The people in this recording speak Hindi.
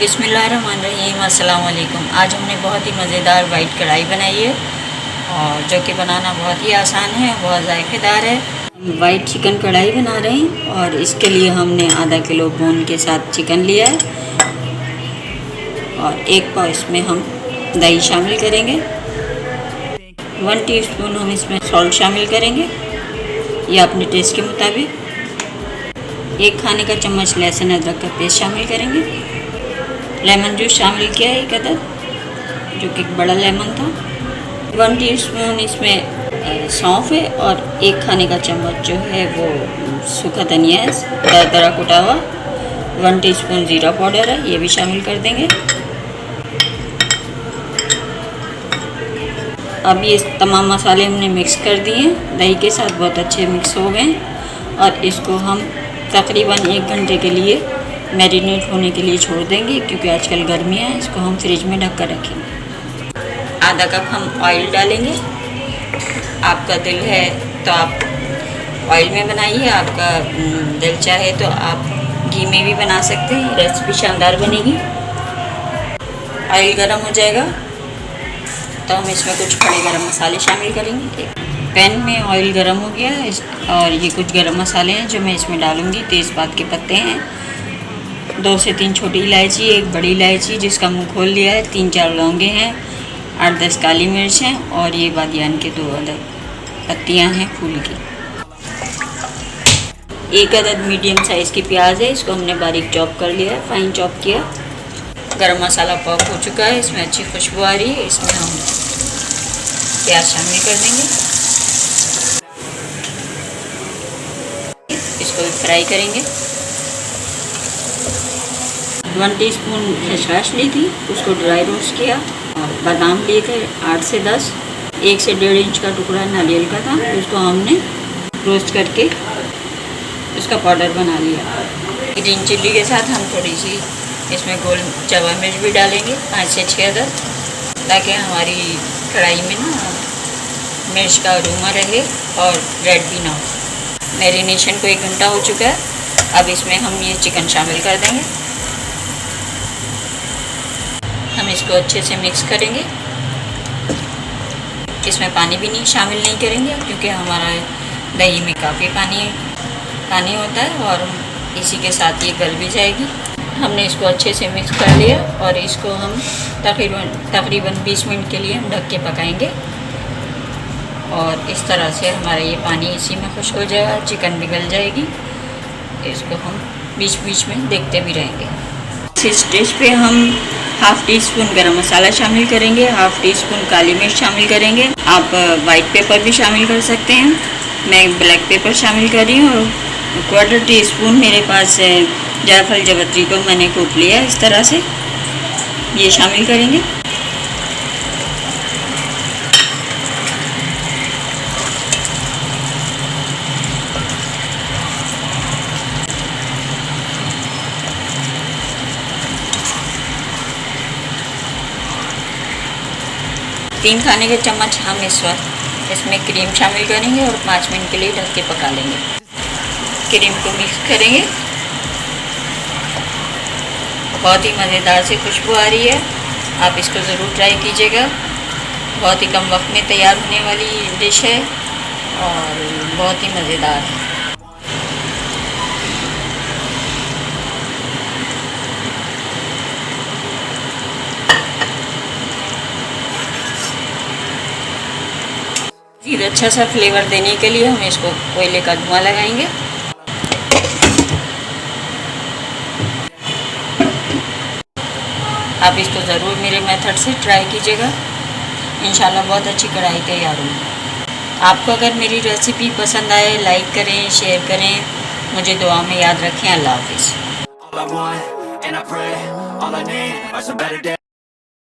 बिस्मिल्लाहिर्रहमानिर्रहीम, अस्सलाम वालेकुम। आज हमने बहुत ही मज़ेदार वाइट कढ़ाई बनाई है और जो कि बनाना बहुत ही आसान है, बहुत ज़ायकेदार है। हम वाइट चिकन कढ़ाई बना रहे हैं और इसके लिए हमने आधा किलो बोन के साथ चिकन लिया है और एक पाव इसमें हम दही शामिल करेंगे। 1 टीस्पून हम इसमें सॉल्ट शामिल करेंगे या अपने टेस्ट के मुताबिक। 1 खाने का चम्मच लहसुन अदरक का पेस्ट शामिल करेंगे। लेमन जूस शामिल किया है 1 अदद, जो कि एक बड़ा लेमन था। 1 टीस्पून इसमें सौंफ है और 1 खाने का चम्मच जो है वो सूखा धनिया है, दरदरा कुटा हुआ। 1 टीस्पून ज़ीरा पाउडर है, ये भी शामिल कर देंगे। अब ये तमाम मसाले हमने मिक्स कर दिए, दही के साथ बहुत अच्छे मिक्स हो गए और इसको हम तकरीबन 1 घंटे के लिए मैरिनेट होने के लिए छोड़ देंगे, क्योंकि आजकल गर्मियाँ हैं। इसको हम फ्रिज में ढक कर रखेंगे। आधा कप हम ऑयल डालेंगे। आपका दिल है तो आप ऑयल में बनाइए, आपका दिल चाहे तो आप घी में भी बना सकते हैं, रेसिपी शानदार बनेगी। ऑयल गर्म हो जाएगा तो हम इसमें कुछ खड़े गरम मसाले शामिल करेंगे। पैन में ऑयल गर्म हो गया है और ये कुछ गरम मसाले हैं जो मैं इसमें डालूँगी। तेज़पात के पत्ते हैं, 2 से 3 छोटी इलायची, 1 बड़ी इलायची जिसका मुंह खोल लिया है, 3-4 लौंगे हैं, 8-10 काली मिर्च हैं और ये बादियान के 2 अदद पत्तियां हैं फूल की। 1 अदद मीडियम साइज़ की प्याज है, इसको हमने बारीक चॉप कर लिया है, फाइन चॉप किया। गरम मसाला पॉप हो चुका है, इसमें अच्छी खुशबू आ रही है। इसमें हम प्याज शामिल कर देंगे, इसको भी फ्राई करेंगे। 1 टीस्पून खसखस ली थी, उसको ड्राई रोस्ट किया और बादाम लिए थे 8 से 10, 1 से 1.5 इंच का टुकड़ा नारियल का था, उसको हमने रोस्ट करके उसका पाउडर बना लिया। ग्रीन चिल्ली के साथ हम थोड़ी सी इसमें गोल चवा मिर्च भी डालेंगे, 5 से 6 अदद, ताकि हमारी कढ़ाई में ना मिर्च का अरोमा रहे और रेड भी ना हो। मैरिनेशन को 1 घंटा हो चुका है, अब इसमें हम ये चिकन शामिल कर देंगे। हम इसको अच्छे से मिक्स करेंगे। इसमें पानी भी नहीं शामिल नहीं करेंगे, क्योंकि हमारा दही में काफ़ी पानी होता है और इसी के साथ ये गल भी जाएगी। हमने इसको अच्छे से मिक्स कर लिया और इसको हम तकरीबन 20 मिनट के लिए हम ढक के पकाएंगे और इस तरह से हमारा ये पानी इसी में खुश्क हो जाएगा, चिकन भी गल जाएगी। इसको हम बीच बीच में देखते भी रहेंगे। इस डिश पे हम 1/2 टीस्पून गरम मसाला शामिल करेंगे, 1/2 टीस्पून काली मिर्च शामिल करेंगे। आप वाइट पेपर भी शामिल कर सकते हैं, मैं ब्लैक पेपर शामिल कर रही हूँ। और 1/4 टीस्पून मेरे पास जायफल जावित्री को मैंने कूट लिया इस तरह से, ये शामिल करेंगे। तीन खाने के चम्मच हम इस वक्त इसमें क्रीम शामिल करेंगे और 5 मिनट के लिए ढक के पका लेंगे। क्रीम को मिक्स करेंगे, बहुत ही मज़ेदार से खुशबू आ रही है। आप इसको ज़रूर ट्राई कीजिएगा, बहुत ही कम वक्त में तैयार होने वाली डिश है और बहुत ही मज़ेदार है। अच्छा सा फ्लेवर देने के लिए हम इसको कोयले का धुआं लगाएंगे। आप इसको ज़रूर मेरे मेथड से ट्राई कीजिएगा, इंशाल्लाह बहुत अच्छी कढ़ाई तैयार होगी। आपको अगर मेरी रेसिपी पसंद आए, लाइक करें, शेयर करें, मुझे दुआ में याद रखें। अल्लाह हाफिज़।